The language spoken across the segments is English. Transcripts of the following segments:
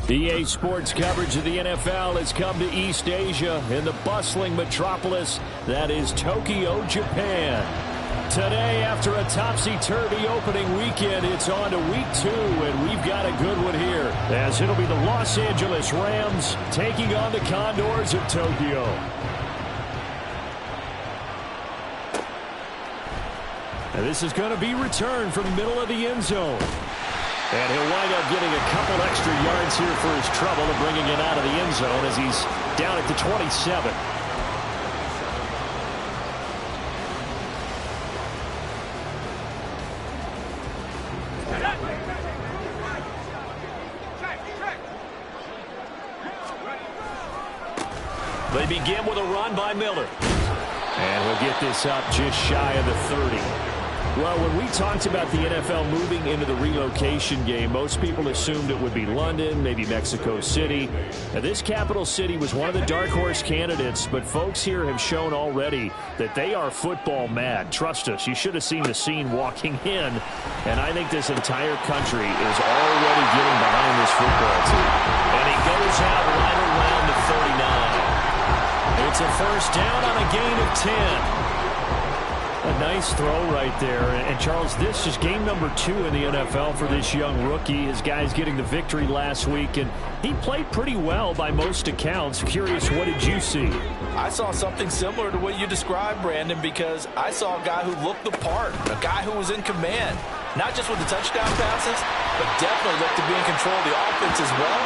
EA Sports coverage of the NFL has come to East Asia in the bustling metropolis that is Tokyo, Japan. Today, after a topsy-turvy opening weekend, it's on to week 2, and we've got a good one here, as it'll be the Los Angeles Rams taking on the Condors of Tokyo. And this is going to be returned from the middle of the end zone. And he'll wind up getting a couple extra yards here for his trouble and bringing it out of the end zone as he's down at the 27. They begin with a run by Miller. And he'll get this up just shy of the 30. Well, when we talked about the NFL moving into the relocation game, most people assumed it would be London, maybe Mexico City. Now, this capital city was one of the dark horse candidates, but folks here have shown already that they are football mad. Trust us, you should have seen the scene walking in, and I think this entire country is already getting behind this football team. And he goes out right around the 39. It's a first down on a gain of 10. A nice throw right there. And Charles, this is game number 2 in the NFL for this young rookie. His guys getting the victory last week, and he played pretty well by most accounts. Curious, what did you see? I saw something similar to what you described, Brandon, because I saw a guy who looked the part, a guy who was in command, not just with the touchdown passes, but definitely looked to be in control of the offense as well.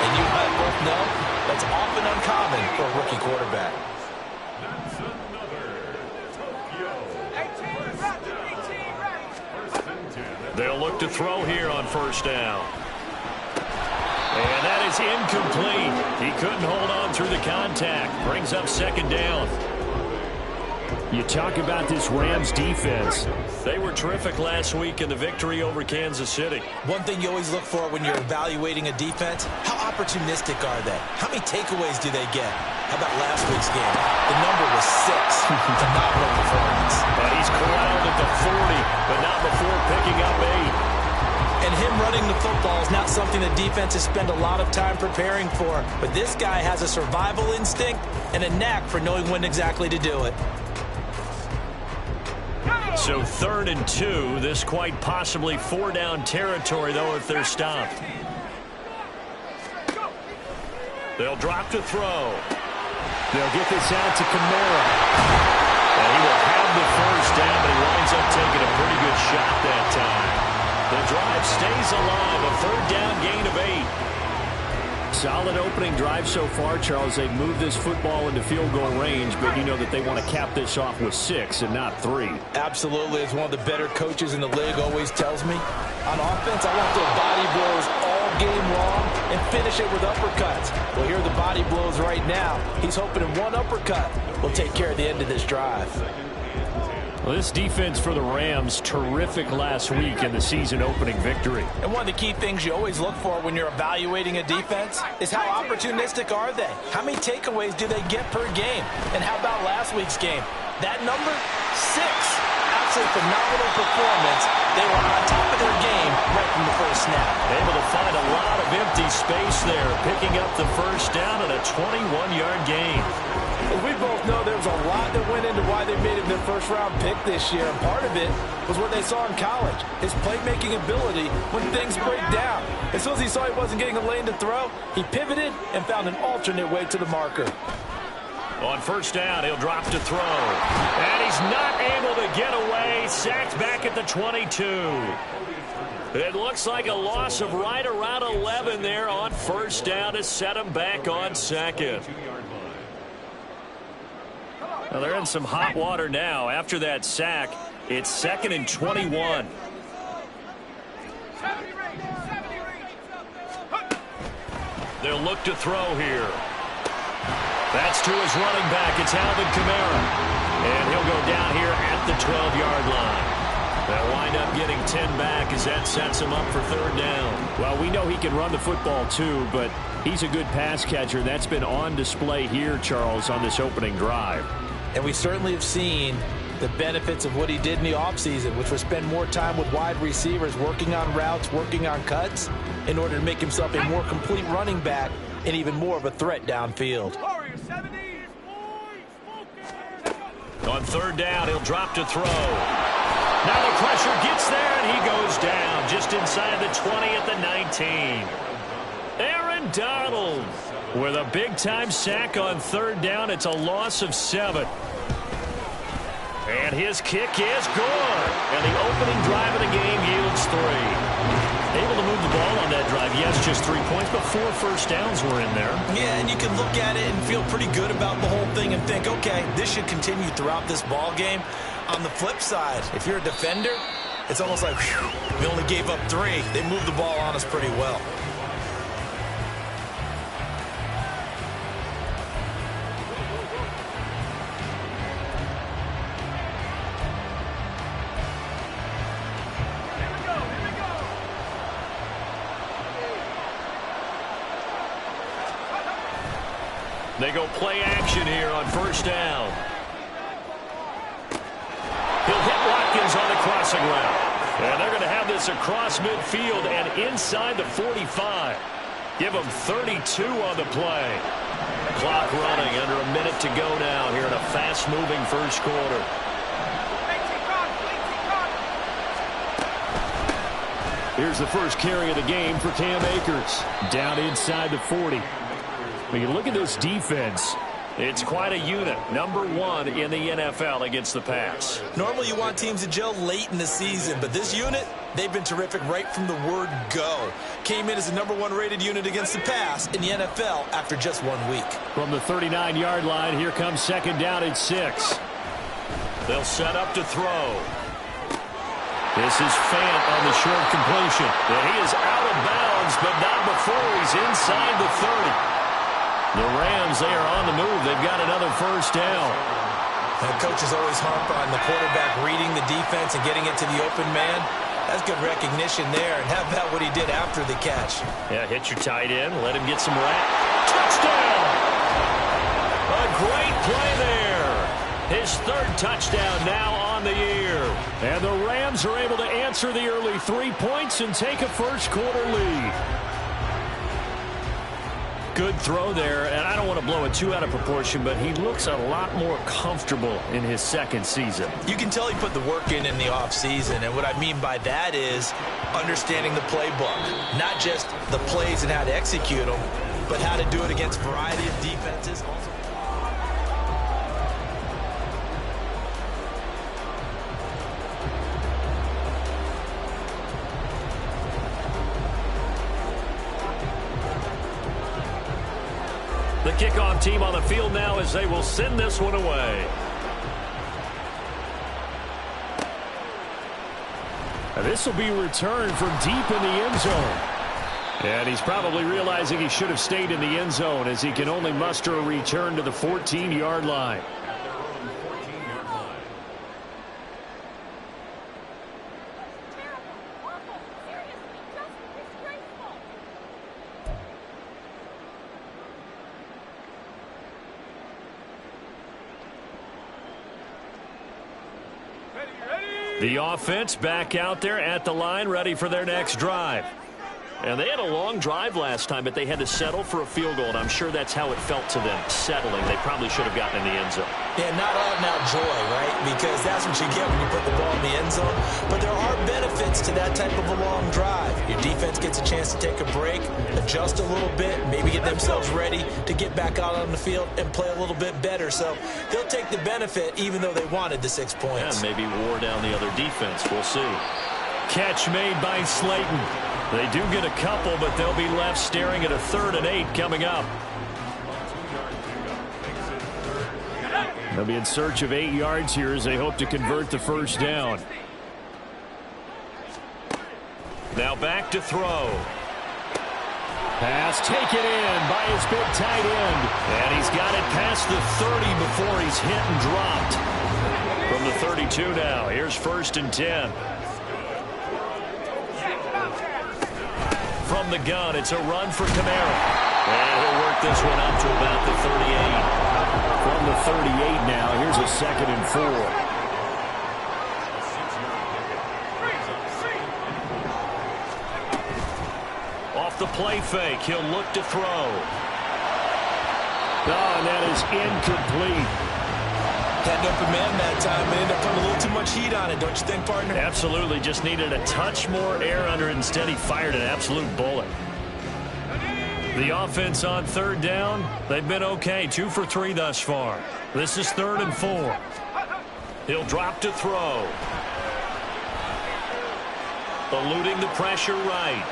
And you and I both know that's often uncommon for a rookie quarterback. They'll look to throw here on first down. And that is incomplete. He couldn't hold on through the contact. Brings up second down. You talk about this Rams defense. They were terrific last week in the victory over Kansas City. One thing you always look for when you're evaluating a defense, how opportunistic are they? How many takeaways do they get? How about last week's game? The number was 6. Phenomenal performance. And he's corralled at the 40, but not before picking up 8. And him running the football is not something the defenses spend a lot of time preparing for. But this guy has a survival instinct and a knack for knowing when exactly to do it. So 3rd and 2. This quite possibly 4-down territory, though, if they're stopped. They'll drop to throw. They'll get this out to Kamara. And he will have the first down, but he winds up taking a pretty good shot that time. The drive stays alive. A 3rd down gain of 8. Solid opening drive so far, Charles. They've moved this football into field goal range, but you know that they want to cap this off with 6 and not 3. Absolutely. As one of the better coaches in the league always tells me, on offense, I want their body blows all game long and finish it with uppercuts. Well, here are the body blows right now. He's hoping in one uppercut will take care of the end of this drive. Well, this defense for the Rams, terrific last week in the season-opening victory. And one of the key things you always look for when you're evaluating a defense is how opportunistic are they? How many takeaways do they get per game? And how about last week's game? That number? 6. Absolutely phenomenal performance. They were on top of their game right from the first snap. Able to find a lot of empty space there, picking up the first down and a 21-yard gain. As we both know, there was a lot that went into why they made him their first-round pick this year, and part of it was what they saw in college, his playmaking ability when things break down. As soon as he saw he wasn't getting a lane to throw, he pivoted and found an alternate way to the marker. On first down, he'll drop to throw. And he's not able to get away. Sacked back at the 22. It looks like a loss of right around 11 there on first down to set him back on second. Well, they're in some hot water now. After that sack, it's 2nd and 21. They'll look to throw here. That's to his running back. It's Alvin Kamara. And he'll go down here at the 12-yard line. They'll wind up getting 10 back as that sets him up for 3rd down. Well, we know he can run the football too, but he's a good pass catcher. That's been on display here, Charles, on this opening drive. And we certainly have seen the benefits of what he did in the offseason, which was spend more time with wide receivers, working on routes, working on cuts, in order to make himself a more complete running back and even more of a threat downfield. On third down, he'll drop to throw. Now the pressure gets there, and he goes down just inside the 20 at the 19. Aaron Donald with a big-time sack on third down. It's a loss of 7. And his kick is good. And the opening drive of the game yields 3. Able to move the ball on that drive. Yes, just 3 points, but 4 first downs were in there. Yeah, and you can look at it and feel pretty good about the whole thing and think, okay, this should continue throughout this ball game. On the flip side, if you're a defender, it's almost like, whew, we only gave up 3. They moved the ball on us pretty well. They go play action here on first down. He'll hit Watkins on the crossing route. And they're going to have this across midfield and inside the 45. Give them 32 on the play. Clock running, under a minute to go now here in a fast-moving first quarter. Here's the first carry of the game for Cam Akers. Down inside the 40. When you look at this defense, it's quite a unit. Number 1 in the NFL against the pass. Normally you want teams to gel late in the season, but this unit, they've been terrific right from the word go. Came in as the number 1 rated unit against the pass in the NFL after just 1 week. From the 39-yard line, here comes second down and 6. They'll set up to throw. This is Fant on the short completion. And he is out of bounds, but not before he's inside the 30. The Rams, they are on the move. They've got another first down. And coaches always harp on the quarterback reading the defense and getting it to the open man. That's good recognition there. And how about what he did after the catch? Yeah, hit your tight end, let him get some rap. Touchdown! A great play there. His 3rd touchdown now on the year. And the Rams are able to answer the early 3 points and take a first quarter lead. Good throw there, and I don't want to blow it too out of proportion, but he looks a lot more comfortable in his second season. You can tell he put the work in the offseason, and what I mean by that is understanding the playbook. Not just the plays and how to execute them, but how to do it against a variety of defenses. The kickoff team on the field now as they will send this one away. And this will be returned from deep in the end zone. And he's probably realizing he should have stayed in the end zone as he can only muster a return to the 14-yard line. The offense back out there at the line, ready for their next drive. And they had a long drive last time, but they had to settle for a field goal, and I'm sure that's how it felt to them, settling. They probably should have gotten in the end zone. Yeah, not out-and-out joy, right? Because that's what you get when you put the ball in the end zone. But there are benefits to that type of a long drive. Your defense gets a chance to take a break, adjust a little bit, maybe get themselves ready to get back out on the field and play a little bit better. So they'll take the benefit even though they wanted the 6 points. Yeah, maybe wore down the other defense. We'll see. Catch made by Slayton. They do get a couple, but they'll be left staring at a 3rd and 8 coming up. They'll be in search of 8 yards here as they hope to convert the first down. Now back to throw. Pass taken in by his big tight end. And he's got it past the 30 before he's hit and dropped. From the 32 now, here's 1st and 10. From the gun, it's a run for Kamara. And he'll work this one up to about the 38. From the 38 now, here's a 2nd and 4. off the play fake. He'll look to throw. Oh, and that is incomplete. Had an open man that time and ended up putting a little too much heat on it, don't you think, partner? Absolutely. Just needed a touch more air under it. Instead, he fired an absolute bullet. The offense on third down, they've been okay. 2 for 3 thus far. This is 3rd and 4. He'll drop to throw. Eluding the pressure right.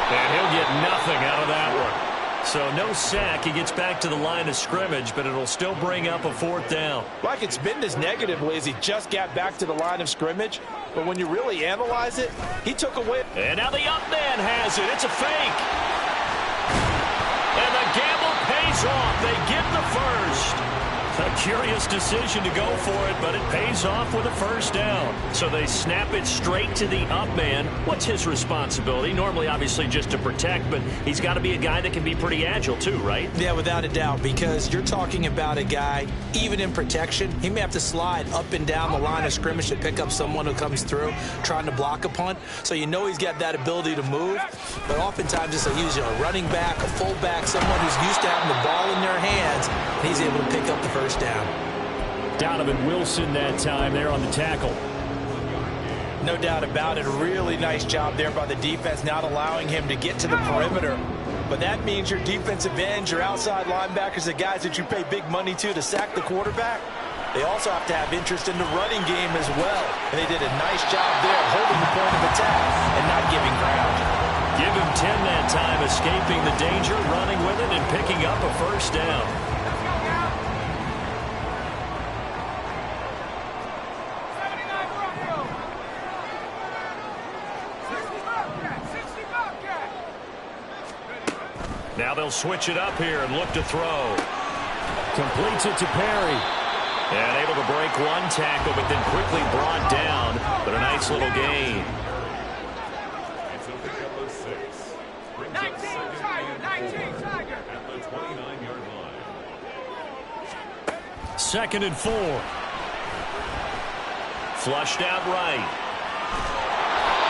And he'll get nothing out of that one. So no sack. He gets back to the line of scrimmage, but it'll still bring up a 4th down. Like it's been as negatively as he just got back to the line of scrimmage. But when you really analyze it, he took away. And now the up man has it. It's a fake. And the gamble pays off. They get the first. A curious decision to go for it, but it pays off with a 1st down. So they snap it straight to the up man. What's his responsibility? Normally, obviously, just to protect, but he's got to be a guy that can be pretty agile too, right? Yeah, without a doubt, because you're talking about a guy, even in protection, he may have to slide up and down the line of scrimmage to pick up someone who comes through trying to block a punt. So you know he's got that ability to move, but oftentimes it's a running back, a fullback, someone who's used to having the ball in their hands, and he's able to pick up the first down. Donovan Wilson that time there on the tackle. No doubt about it. A really nice job there by the defense, not allowing him to get to the perimeter. But that means your defensive ends, your outside linebackers, the guys that you pay big money to sack the quarterback, they also have to have interest in the running game as well. And they did a nice job there holding the point of attack and not giving ground. Give him 10 that time, escaping the danger, running with it, and picking up a 1st down. Now they'll switch it up here and look to throw. Completes it to Perry. And able to break one tackle, but then quickly brought down. But a nice little gain. 2nd and 4. Flushed out right.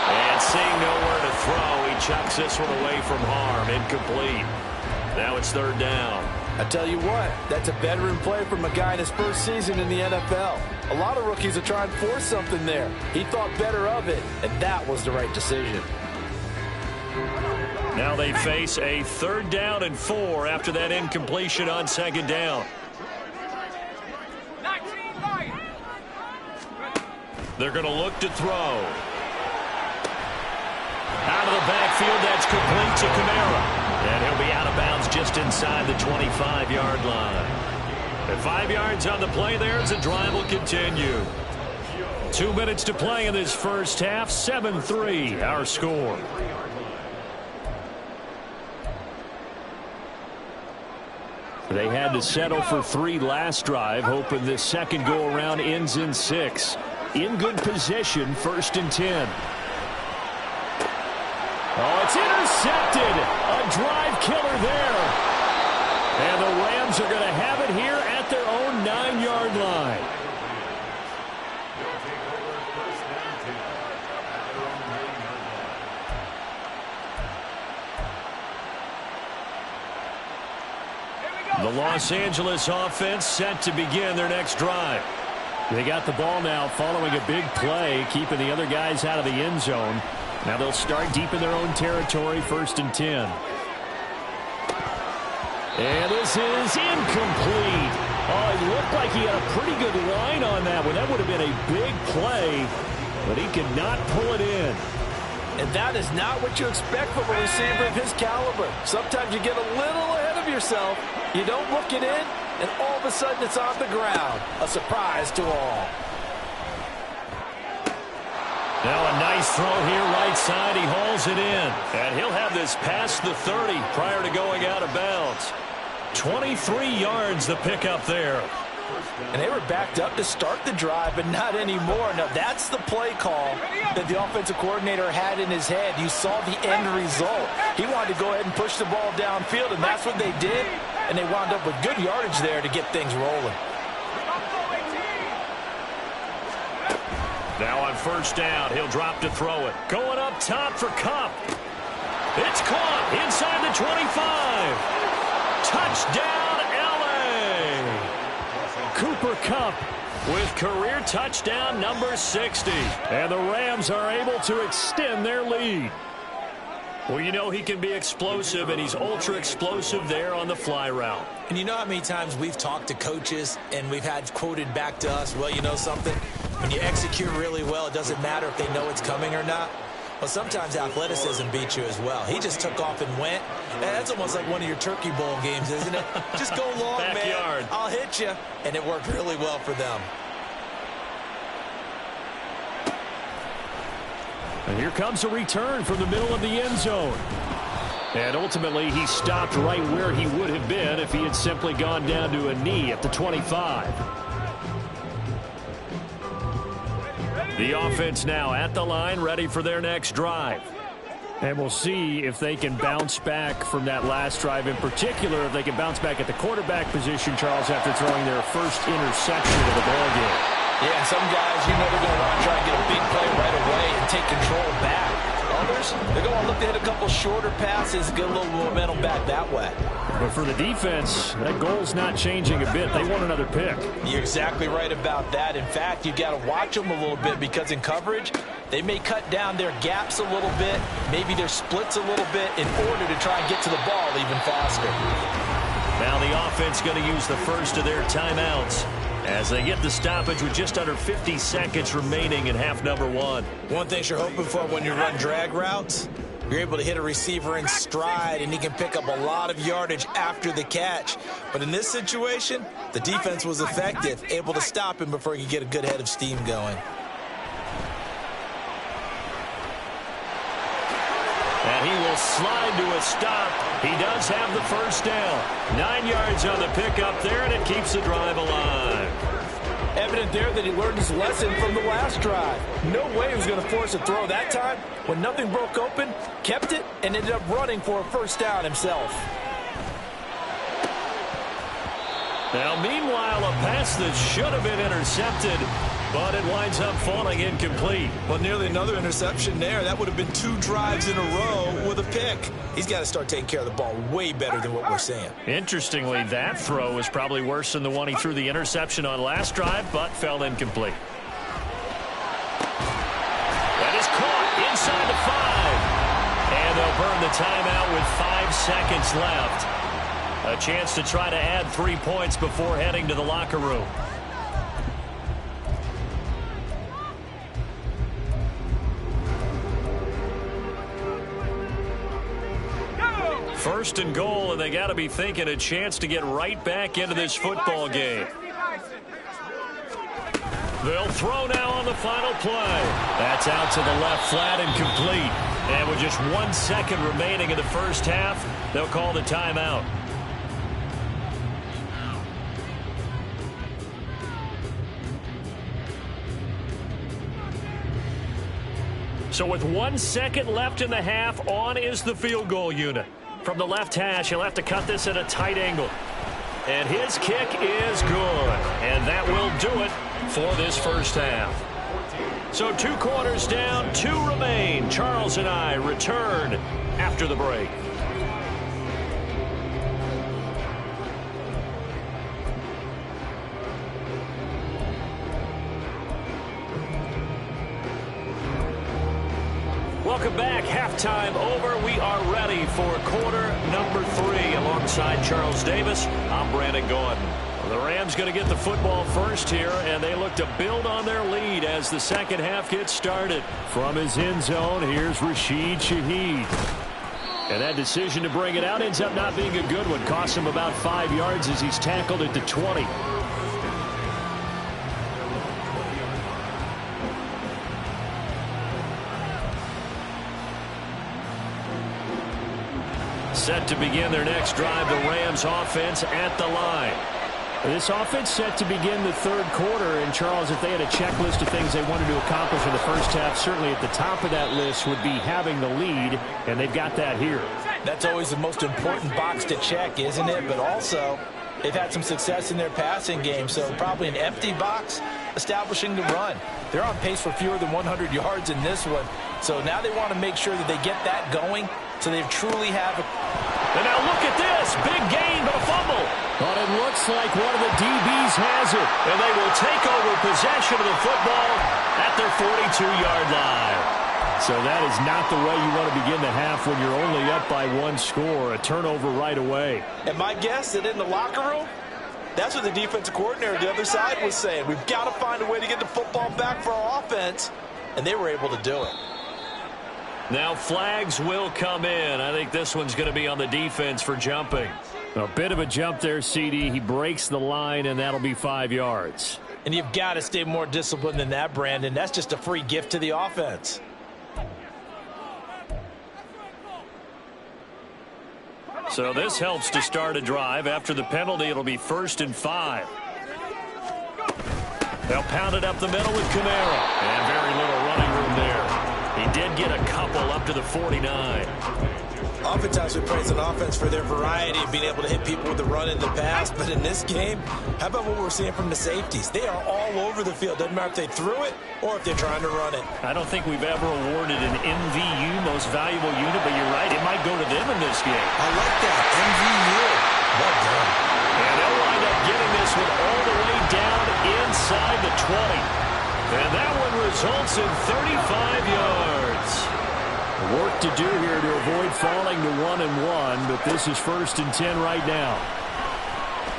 And seeing nowhere to throw, he chucks this one away from harm. Incomplete. Now it's 3rd down. I tell you what, that's a veteran play from a guy in his first season in the NFL. A lot of rookies are trying to force something there. He thought better of it, and that was the right decision. Now they face a 3rd down and 4 after that incompletion on 2nd down. They're going to look to throw. Out of the backfield, that's complete to Kamara. And he'll be out of bounds just inside the 25-yard line. At 5 yards on the play there as the drive will continue. 2 minutes to play in this first half. 7-3 our score. They had to settle for 3 last drive, hoping this second go-around ends in 6. In good position, 1st and 10. Oh, it's intercepted. A drive killer there. And the Rams are going to have it here at their own 9-yard line. The Los Angeles offense set to begin their next drive. They got the ball now following a big play, keeping the other guys out of the end zone. Now they'll start deep in their own territory, 1st and 10. And this is incomplete. Oh, it looked like he had a pretty good line on that one. That would have been a big play, but he could not pull it in. And that is not what you expect from a receiver of his caliber. Sometimes you get a little ahead of yourself. You don't look it in, and all of a sudden it's on the ground. A surprise to all. Now a nice throw here right side. He hauls it in. And he'll have this past the 30 prior to going out of bounds. 23 yards the pickup there. And they were backed up to start the drive, but not anymore. Now that's the play call that the offensive coordinator had in his head. You saw the end result. He wanted to go ahead and push the ball downfield, and that's what they did. And they wound up with good yardage there to get things rolling. Now on 1st down, he'll drop to throw it. Going up top for Kupp. It's caught inside the 25. Touchdown, L.A. Cooper Kupp with career touchdown number 60. And the Rams are able to extend their lead. Well, you know he can be explosive, and he's ultra-explosive there on the fly route. And you know how many times we've talked to coaches and we've had quoted back to us, well, you know something? When you execute really well, it doesn't matter if they know it's coming or not. Well, sometimes athleticism beats you as well. He just took off and went. And that's almost like one of your Turkey Bowl games, isn't it? Just go long, Backyard. man. I'll hit you. And it worked really well for them. And here comes a return from the middle of the end zone. And ultimately, he stopped right where he would have been if he had simply gone down to a knee at the 25. The offense now at the line, ready for their next drive. And we'll see if they can bounce back from that last drive. In particular, if they can bounce back at the quarterback position, Charles, after throwing their first interception of the ballgame. Yeah, some guys, you know they're going to want to try and get a big play right away and take control back. Others, they're going to look to hit a couple shorter passes, get a little momentum back that way. But for the defense, that goal's not changing a bit. They want another pick. You're exactly right about that. In fact, you've got to watch them a little bit because in coverage, they may cut down their gaps a little bit, maybe their splits a little bit in order to try and get to the ball even faster. Now the offense going to use the first of their timeouts as they get the stoppage with just under 50 seconds remaining in half number one. One thing you're hoping for when you run drag routes, you're able to hit a receiver in stride, and he can pick up a lot of yardage after the catch. But in this situation, the defense was effective, able to stop him before he could get a good head of steam going. And he will slide to a stop. He does have the first down. 9 yards on the pickup there, and it keeps the drive alive. Evident there that he learned his lesson from the last drive. No way he was going to force a throw that time. When nothing broke open, kept it, and ended up running for a first down himself. Now, meanwhile, a pass that should have been intercepted, but it winds up falling incomplete. Well, nearly another interception there. That would have been 2 drives in a row with a pick. He's got to start taking care of the ball way better than what we're seeing. Interestingly, that throw was probably worse than the one he threw the interception on last drive, but fell incomplete. That is caught inside the 5. And they'll burn the timeout with 5 seconds left. A chance to try to add 3 points before heading to the locker room. First and goal, and they got to be thinking a chance to get right back into this football game. They'll throw now on the final play. That's out to the left flat and complete. And with just 1 second remaining in the first half, they'll call the timeout. So with 1 second left in the half, on is the field goal unit. From the left hash, he'll have to cut this at a tight angle. And his kick is good. And that will do it for this first half. So 2 quarters down, 2 remain. Charles and I return after the break. Welcome back. Halftime over. We are ready for quarter number 3. Alongside Charles Davis, I'm Brandon Gordon. The Rams going to get the football first here, and they look to build on their lead as the second half gets started. From his end zone, here's Rashid Shaheed. And that decision to bring it out ends up not being a good one. Costs him about 5 yards as he's tackled at the 20. Set to begin their next drive, the Rams offense at the line. This offense set to begin the third quarter, and Charles, if they had a checklist of things they wanted to accomplish in the first half, certainly at the top of that list would be having the lead, and they've got that here. That's always the most important box to check, isn't it? But also, they've had some success in their passing game, so probably an empty box establishing the run. They're on pace for fewer than 100 yards in this one, so now they want to make sure that they get that going So they truly have a... And now look at this. Big gain, but a fumble. But it looks like one of the DBs has it. And they will take over possession of the football at their 42-yard line. So that is not the way you want to begin the half when you're only up by one score. A turnover right away. And my guess that in the locker room, that's what the defensive coordinator on the other side was saying. We've got to find a way to get the football back for our offense. And they were able to do it. Now flags will come in. I think this one's going to be on the defense for jumping. A bit of a jump there, CD. He breaks the line, and that'll be 5 yards. And you've got to stay more disciplined than that, Brandon. That's just a free gift to the offense. So this helps to start a drive. After the penalty, it'll be 1st and 5. They'll pound it up the middle with Kamara. And very little running room there. He did get a couple up to the 49. Oftentimes we praise an offense for their variety of being able to hit people with the run in the pass. But in this game, how about what we're seeing from the safeties? They are all over the field. Doesn't matter if they threw it or if they're trying to run it. I don't think we've ever awarded an MVU, most valuable unit, but you're right. It might go to them in this game. I like that. MVU. Well done. And they'll wind up getting this one all the way down inside the 20. And that one results in 35 yards. Work to do here to avoid falling to 1-1, but this is 1st and 10 right now.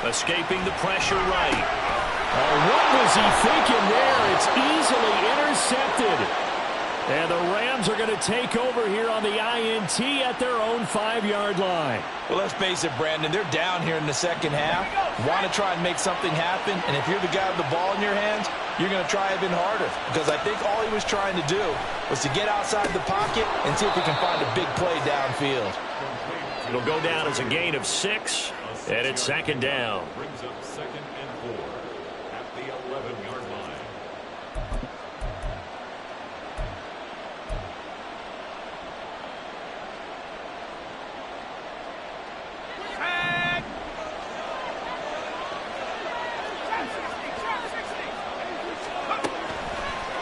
Escaping the pressure right. Oh, what was he thinking there? It's easily intercepted. And the Rams are going to take over here on the INT at their own 5-yard line. Well, let's face it, Brandon. They're down here in the second half. Want to try and make something happen. And if you're the guy with the ball in your hands, you're going to try even harder. Because I think all he was trying to do was to get outside the pocket and see if he can find a big play downfield. It'll go down as a gain of 6, and it's 2nd down. Brings up 2nd and 4 at the 11-yard line.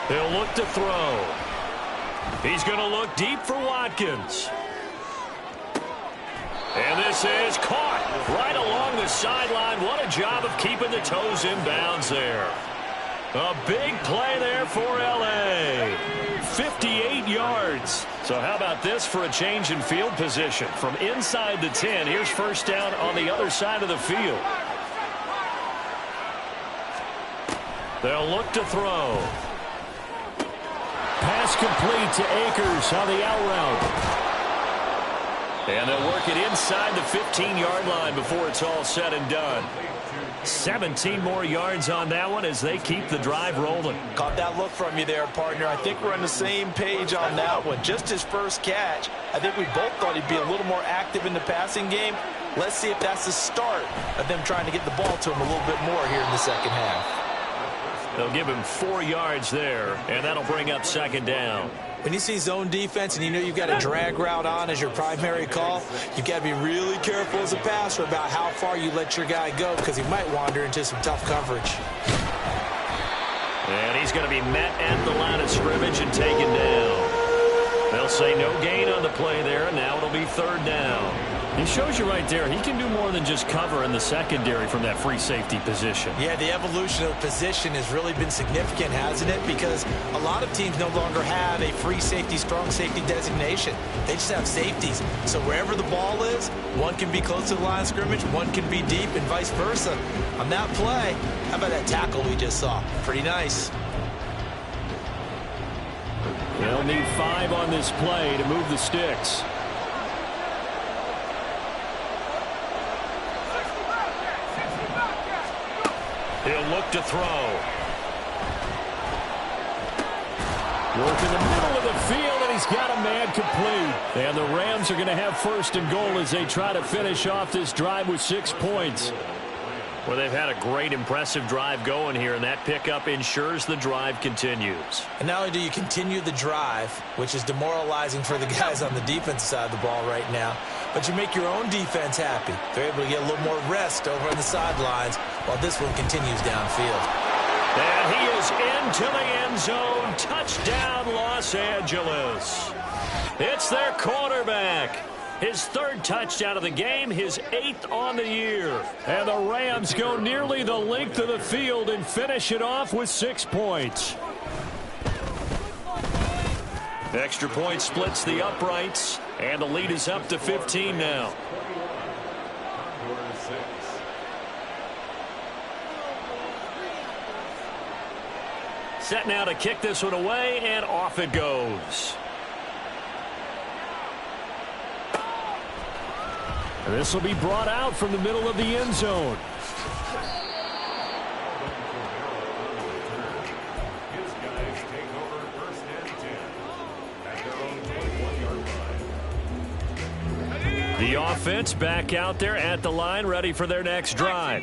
He'll look to throw. He's going to look deep for Watkins. And this is caught right along the sideline. What a job of keeping the toes in bounds there. A big play there for L.A. 58 yards. So how about this for a change in field position? From inside the 10, here's 1st down on the other side of the field. They'll look to throw. Pass complete to Akers on the out route. And they'll work it inside the 15-yard line before it's all said and done. 17 more yards on that one as they keep the drive rolling. Caught that look from you there, partner. I think we're on the same page on that one. Just his first catch. I think we both thought he'd be a little more active in the passing game. Let's see if that's the start of them trying to get the ball to him a little bit more here in the second half. They'll give him 4 yards there, and that'll bring up 2nd down. When you see zone defense and you know you've got a drag route on as your primary call, you've got to be really careful as a passer about how far you let your guy go because he might wander into some tough coverage. And he's going to be met at the line of scrimmage and taken down. They'll say no gain on the play there, and now it'll be 3rd down. He shows you right there, he can do more than just cover in the secondary from that free safety position. Yeah, the evolution of position has really been significant, hasn't it? Because a lot of teams no longer have a free safety, strong safety designation. They just have safeties. So wherever the ball is, one can be close to the line of scrimmage, one can be deep, and vice versa. On that play, how about that tackle we just saw? Pretty nice. They'll need 5 on this play to move the sticks. He'll look to throw. Work in the middle of the field, and he's got a man complete. And the Rams are going to have 1st and goal as they try to finish off this drive with 6 points. Well, they've had a great, impressive drive going here, and that pickup ensures the drive continues. And not only do you continue the drive, which is demoralizing for the guys on the defensive side of the ball right now, but you make your own defense happy. They're able to get a little more rest over on the sidelines while this one continues downfield. And he is into the end zone. Touchdown, Los Angeles. It's their quarterback. His third touchdown of the game, his 8th on the year. And the Rams go nearly the length of the field and finish it off with 6 points. Extra point splits the uprights, and the lead is up to 15 now. Set now to kick this one away, and off it goes. This will be brought out from the middle of the end zone. The offense back out there at the line, ready for their next drive.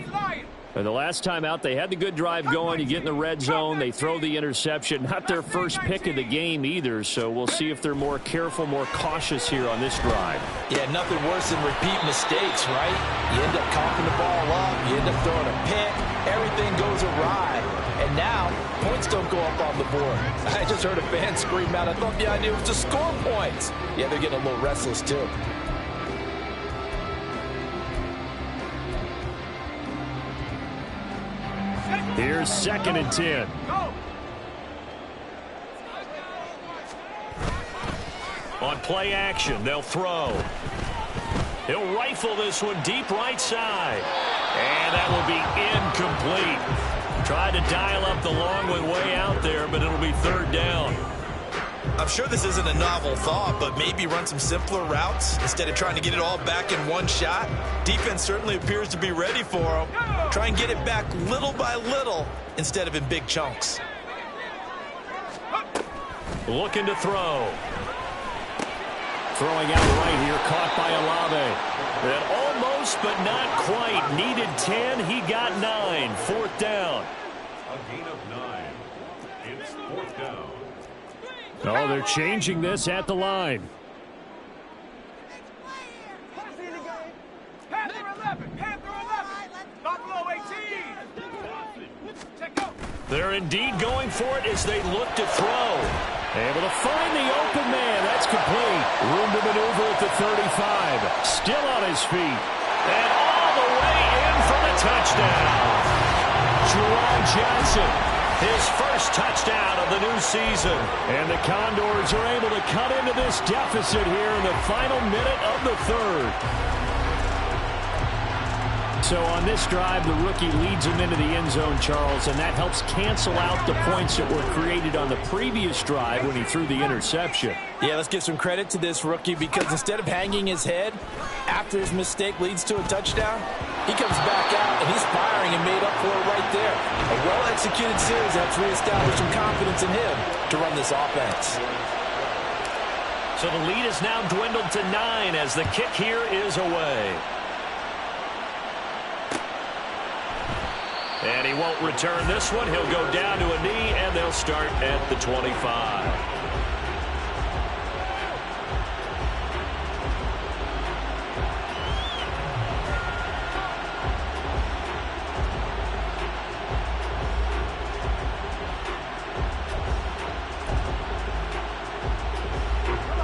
And the last time out, they had the good drive going. You get in the red zone, they throw the interception. Not their first pick of the game either, so we'll see if they're more careful, more cautious here on this drive. Yeah, nothing worse than repeat mistakes, right? You end up coughing the ball up, you end up throwing a pick, everything goes awry. And now, points don't go up on the board. I just heard a fan scream out, I thought the idea was to score points. Yeah, they're getting a little restless too. Here's 2nd and 10. On play action, they'll throw. He'll rifle this one deep right side. And that will be incomplete. Tried to dial up the long one way out there, but it'll be 3rd down. I'm sure this isn't a novel thought, but maybe run some simpler routes instead of trying to get it all back in one shot. Defense certainly appears to be ready for them. Try and get it back little by little instead of in big chunks. Looking to throw. Throwing out right here, caught by Olave. And almost, but not quite. Needed 10, he got 9. 4th down. A gain of 9. It's 4th down. Oh, they're changing this at the line. They're indeed going for it as they look to throw. Able to find the open man. That's complete. Room to maneuver at the 35. Still on his feet. And all the way in for the touchdown. Jerome Johnson, his first touchdown of the new season. And the Condors are able to cut into this deficit here in the final minute of the 3rd. So on this drive, the rookie leads him into the end zone, Charles, and that helps cancel out the points that were created on the previous drive when he threw the interception. Yeah, let's give some credit to this rookie because instead of hanging his head after his mistake leads to a touchdown, he comes back out and he's firing and made up for it right there. A well-executed series helps reestablish some confidence in him to run this offense. So the lead is now dwindled to 9 as the kick here is away. And he won't return this one. He'll go down to a knee, and they'll start at the 25.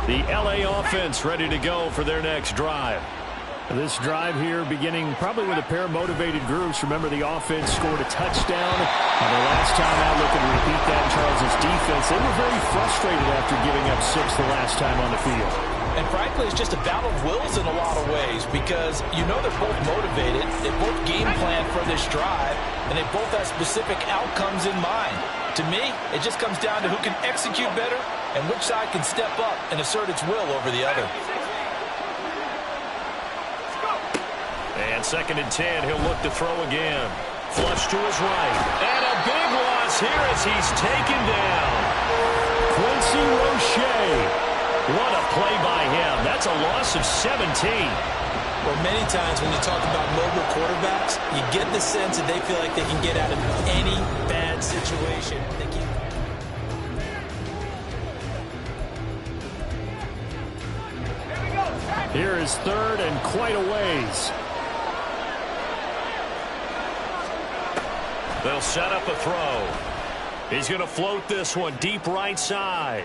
The LA offense ready to go for their next drive. This drive here beginning probably with a pair of motivated groups. Remember, the offense scored a touchdown. And the last time out, looking to repeat that in Charles' defense, they were very frustrated after giving up 6 the last time on the field. And frankly, it's just a battle of wills in a lot of ways because you know they're both motivated. They both game plan for this drive, and they both have specific outcomes in mind. To me, it just comes down to who can execute better and which side can step up and assert its will over the other. And 2nd and 10, he'll look to throw again. Flush to his right. And a big loss here as he's taken down. Quincy Roche. What a play by him. That's a loss of 17. Well, many times when you talk about mobile quarterbacks, you get the sense that they feel like they can get out of any bad situation. Here is 3rd and quite a ways. They'll set up a throw. He's going to float this one deep right side.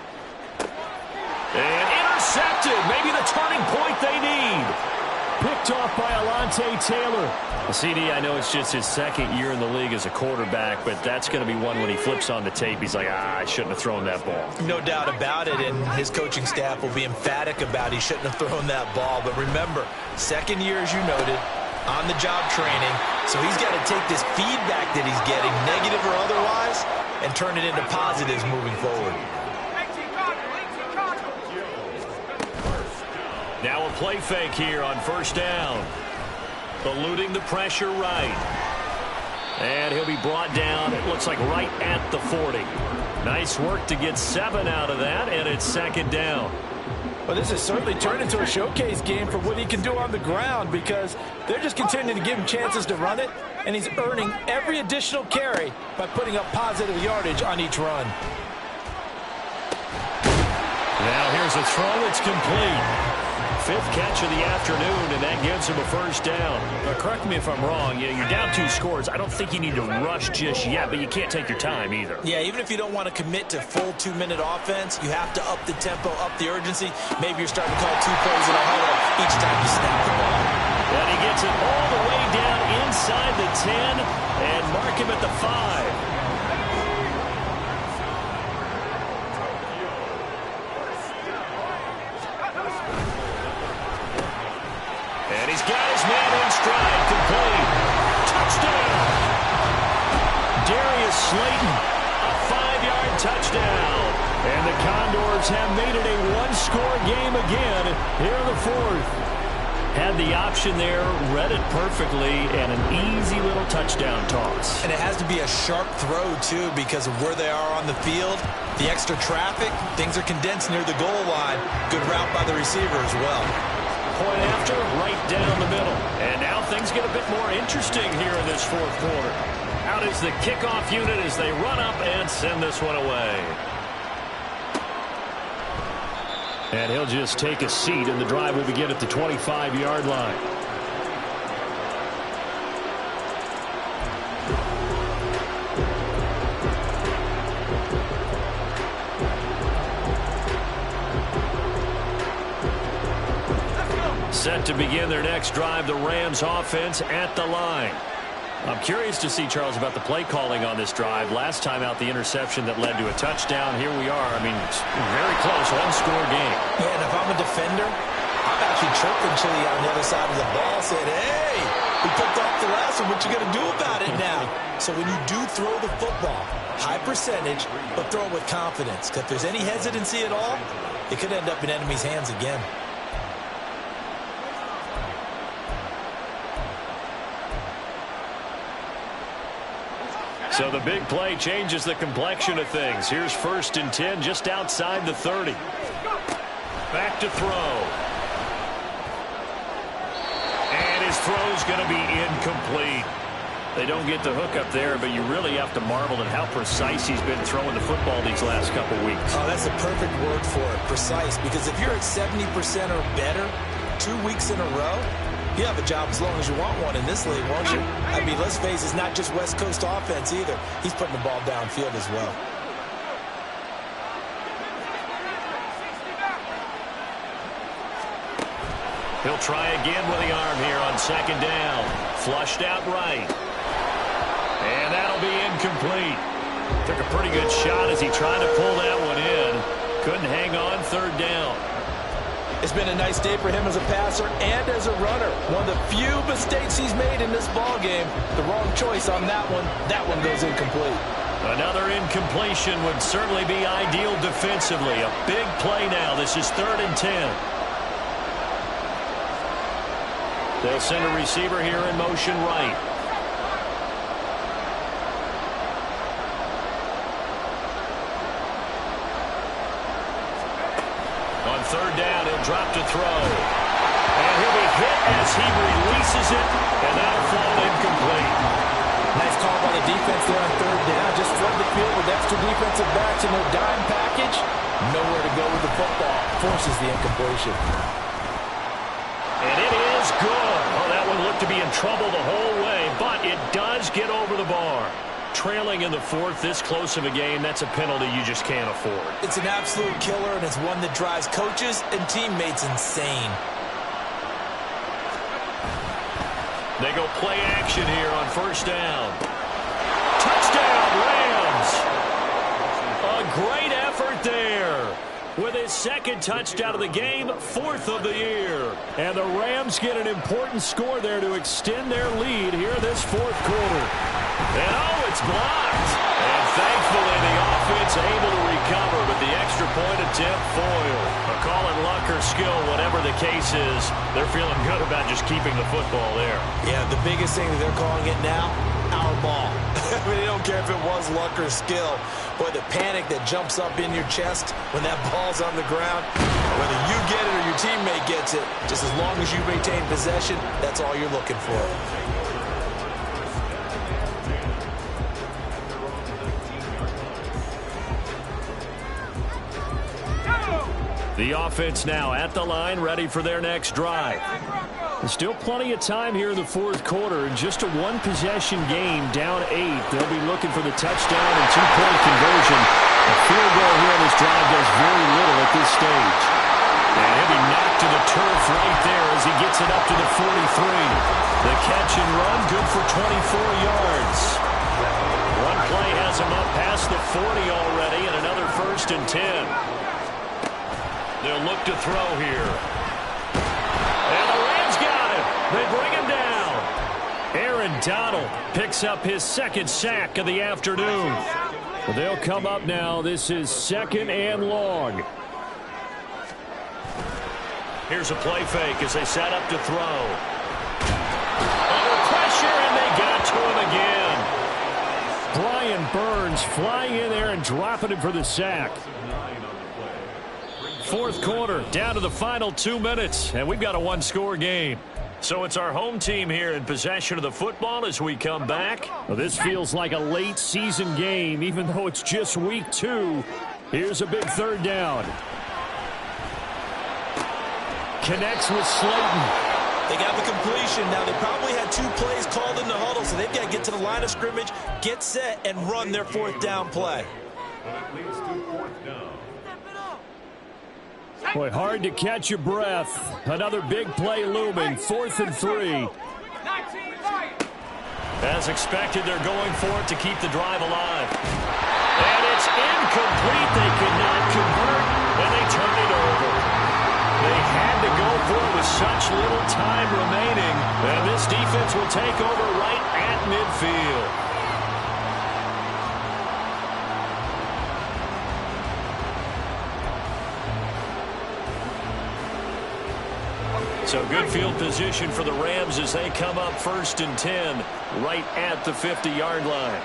And maybe the turning point they need. Picked off by Alontae Taylor. Well, CD, I know it's just his second year in the league as a quarterback, but that's going to be one when he flips on the tape. He's like, I shouldn't have thrown that ball. No doubt about it, and his coaching staff will be emphatic about he shouldn't have thrown that ball. But remember, second year, as you noted, on-the-job training, so he's got to take this feedback that he's getting, negative or otherwise, and turn it into positives moving forward. Now a play fake here on first down. Eluding the pressure right. And he'll be brought down, it looks like right at the 40. Nice work to get 7 out of that, and it's second down. Well, this has certainly turned into a showcase game for what he can do on the ground, because they're just continuing to give him chances to run it, and he's earning every additional carry by putting up positive yardage on each run. Now here's a throw, it's complete. 5th catch of the afternoon, and that gives him a first down. Now, correct me if I'm wrong. You're down 2 scores. I don't think you need to rush just yet, but you can't take your time either. Yeah, even if you don't want to commit to full 2-minute offense, you have to up the tempo, up the urgency. Maybe you're starting to call 2 plays in a huddle each time you snap the ball. And he gets it all the way down inside the 10 and mark him at the 5. And he's got his man in stride, complete. Touchdown! Darius Slayton, a 5-yard touchdown. And the Condors have made it a 1-score game again here in the 4th. Had the option there, read it perfectly, and an easy little touchdown toss. And it has to be a sharp throw, too, because of where they are on the field. The extra traffic, things are condensed near the goal line. Good route by the receiver as well. Point after, right down the middle. And now things get a bit more interesting here in this 4th quarter. Out is the kickoff unit as they run up and send this one away. And he'll just take a seat, and the drive will begin at the 25-yard line. Set to begin their next drive, the Rams offense at the line. I'm curious to see, Charles, about the play calling on this drive. Last time out, the interception that led to a touchdown. Here we are. I mean, it's very close, 1-score game. Yeah, and if I'm a defender, I'm actually chirping Chili on the other side of the ball, saying, hey, we picked off the last one. What you going to do about it now? So when you do throw the football, high percentage, but throw it with confidence. Because if there's any hesitancy at all, it could end up in enemy's hands again. So the big play changes the complexion of things. Here's 1st and 10 just outside the 30. Back to throw. And his throw's going to be incomplete. They don't get the hook up there, but you really have to marvel at how precise he's been throwing the football these last couple weeks. Oh, that's the perfect word for it, precise. Because if you're at 70% or better 2 weeks in a row, you have a job as long as you want one in this league, won't you? I mean, let's face it, it's not just West Coast offense either. He's putting the ball downfield as well. He'll try again with the arm here on 2nd down. Flushed out right. And that'll be incomplete. Took a pretty good shot as he tried to pull that one in. Couldn't hang on 3rd down. It's been a nice day for him as a passer and as a runner. One of the few mistakes he's made in this ball game. The wrong choice on that one. That one goes incomplete. Another incompletion would certainly be ideal defensively. A big play now. This is 3rd and 10. They'll send a receiver here in motion right. On 3rd down, he'll drop to throw. And he'll be hit as he releases it, and that'll fall incomplete. Nice call by the defense there on 3rd down. Just flood the field with extra defensive backs in their dime package. Nowhere to go with the football. Forces the incompletion. And it is good. Oh, that one looked to be in trouble the whole way, but it does get over the bar. Trailing in the fourth, this close of a game, that's a penalty you just can't afford. It's an absolute killer, and it's one that drives coaches and teammates insane. They go play action here on first down. Touchdown, Rams! A great effort there. With his second touchdown of the game, fourth of the year. And the Rams get an important score there to extend their lead here this fourth quarter. And oh, it's blocked. And thankfully the offense able to recover, but the extra point attempt foiled. Call it luck or skill, whatever the case is, they're feeling good about just keeping the football there. Yeah, the biggest thing that they're calling it now, our ball. I mean, they don't care if it was luck or skill. Boy, the panic that jumps up in your chest when that ball's on the ground, whether you get it or your teammate gets it, just as long as you maintain possession, that's all you're looking for. The offense now at the line, ready for their next drive. There's still plenty of time here in the fourth quarter. In just a one-possession game, down 8. They'll be looking for the touchdown and two-point conversion. A field goal here on this drive does very little at this stage. And he'll be knocked to the turf right there as he gets it up to the 43. The catch and run, good for 24 yards. One play has him up past the 40 already, and another 1st and 10. They'll look to throw here. And the Rams got him. They bring him down. Aaron Donald picks up his second sack of the afternoon. They'll come up now. This is 2nd and long. Here's a play fake as they set up to throw. Under pressure, and they got to him again. Brian Burns flying in there and dropping him for the sack. Fourth quarter, down to the final 2 minutes, and we've got a one-score game. So it's our home team here in possession of the football as we come back. Well, this feels like a late-season game, even though it's just week 2. Here's a big third down. Connects with Slayton. They got the completion. Now, they probably had 2 plays called in the huddle, so they've got to get to the line of scrimmage, get set, and run their fourth down play. Boy, hard to catch your breath. Another big play looming. 4th and 3. As expected, they're going for it to keep the drive alive. And it's incomplete. They could not convert, and they turned it over. They had to go for it with such little time remaining. And this defense will take over right at midfield. So good field position for the Rams as they come up 1st and 10 right at the 50-yard line.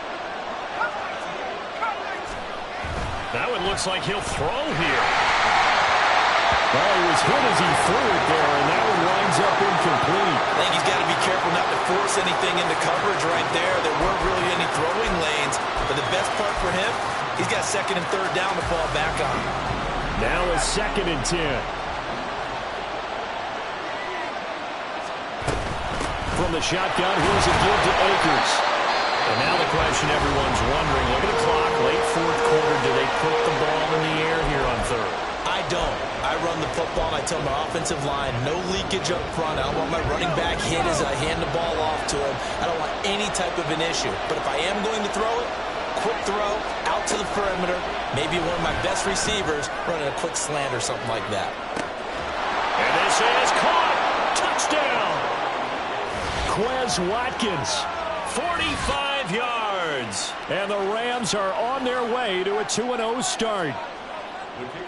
That one looks like he'll throw here. Well, he was hit as he threw it there, and that one winds up incomplete. I think he's got to be careful not to force anything into coverage right there. There weren't really any throwing lanes, but the best part for him, he's got 2nd and 3rd down to fall back on. Now it's 2nd and 10. From the shotgun, here's a give to Akers. And now the question everyone's wondering, look at the clock, late fourth quarter, do they put the ball in the air here on 3rd? I don't. I run the football, and I tell my offensive line, no leakage up front. I don't want my running back hit as I hand the ball off to him. I don't want any type of an issue. But if I am going to throw it, quick throw, out to the perimeter, maybe one of my best receivers running a quick slant or something like that. And this is caught. Touchdown. Quez Watkins, 45 yards. And the Rams are on their way to a 2-0 start.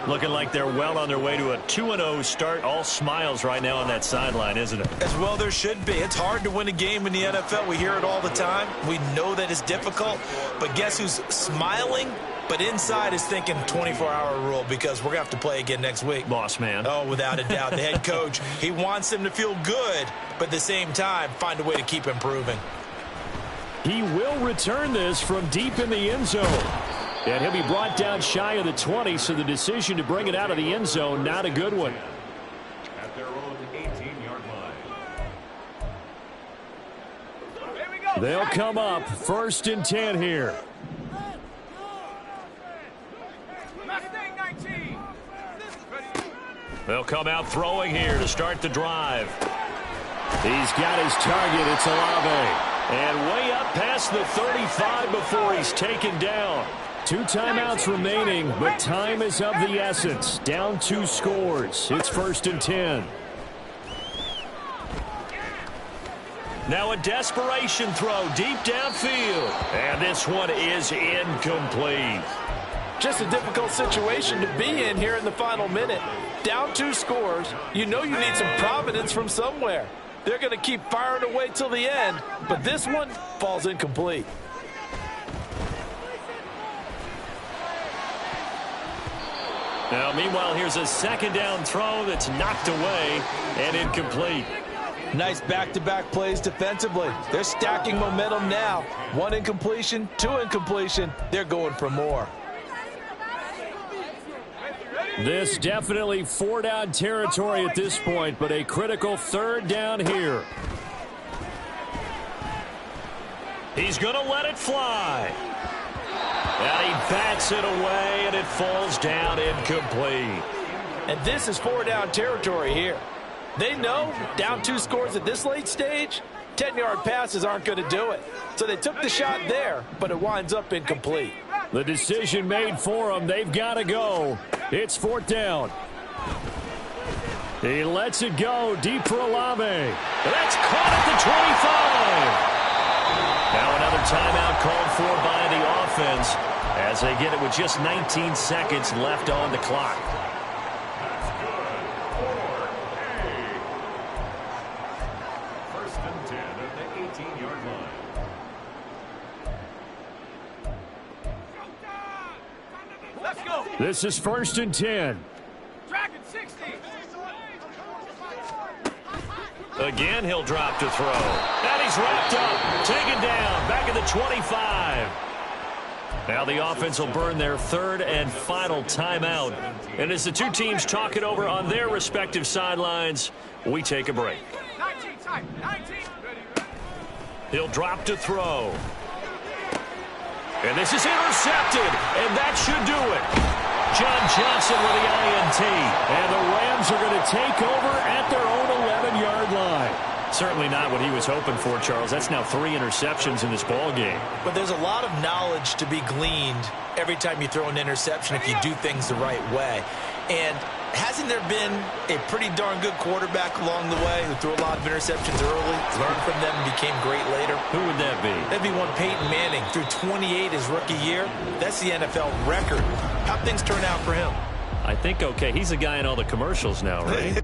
Looking like they're well on their way to a 2-0 start. All smiles right now on that sideline, isn't it? As well there should be. It's hard to win a game in the NFL. We hear it all the time. We know that it's difficult. But guess who's smiling? But inside is thinking 24-hour rule because we're going to have to play again next week. Boss man. Oh, without a doubt. The head coach, he wants them to feel good, but at the same time, find a way to keep improving. He will return this from deep in the end zone. And he'll be brought down shy of the 20, so the decision to bring it out of the end zone, not a good one. At their own 18-yard line. Here we go. They'll come up 1st and 10 here. They'll come out throwing here to start the drive. He's got his target. It's Olave. And way up past the 35 before he's taken down. 2 timeouts remaining, but time is of the essence. Down 2 scores. It's 1st and 10. Now a desperation throw deep downfield. And this one is incomplete. Just a difficult situation to be in here in the final minute. Down 2 scores. You know you need some providence from somewhere. They're going to keep firing away till the end, but this one falls incomplete. Now, meanwhile, here's a 2nd down throw that's knocked away and incomplete. Nice back-to-back plays defensively. They're stacking momentum now. 1 incompletion, 2 incompletion. They're going for more. This definitely 4-down territory at this point, but a critical 3rd down here. He's going to let it fly. And he bats it away, and it falls down incomplete. And this is 4-down territory here. They know down 2 scores at this late stage, 10-yard passes aren't going to do it. So they took the shot there, but it winds up incomplete. The decision made for them. They've got to go. It's 4th down. He lets it go deep for Olave. That's caught at the 25. Now another timeout called for by the offense as they get it with just 19 seconds left on the clock. This is 1st and 10. Again, he'll drop to throw. And he's wrapped up, taken down, back at the 25. Now the offense will burn their 3rd and final timeout. And as the 2 teams talk it over on their respective sidelines, we take a break. He'll drop to throw. And this is intercepted, and that should do it. John Johnson with the INT. And the Rams are going to take over at their own 11-yard line. Certainly not what he was hoping for, Charles. That's now 3 interceptions in this ball game. But there's a lot of knowledge to be gleaned every time you throw an interception if you do things the right way. And hasn't there been a pretty darn good quarterback along the way who threw a lot of interceptions early, learned from them, and became great later? Who would that be? That'd be one Peyton Manning. Threw 28 his rookie year. That's the NFL record. How'd things turn out for him? I think okay. He's the guy in all the commercials now, right?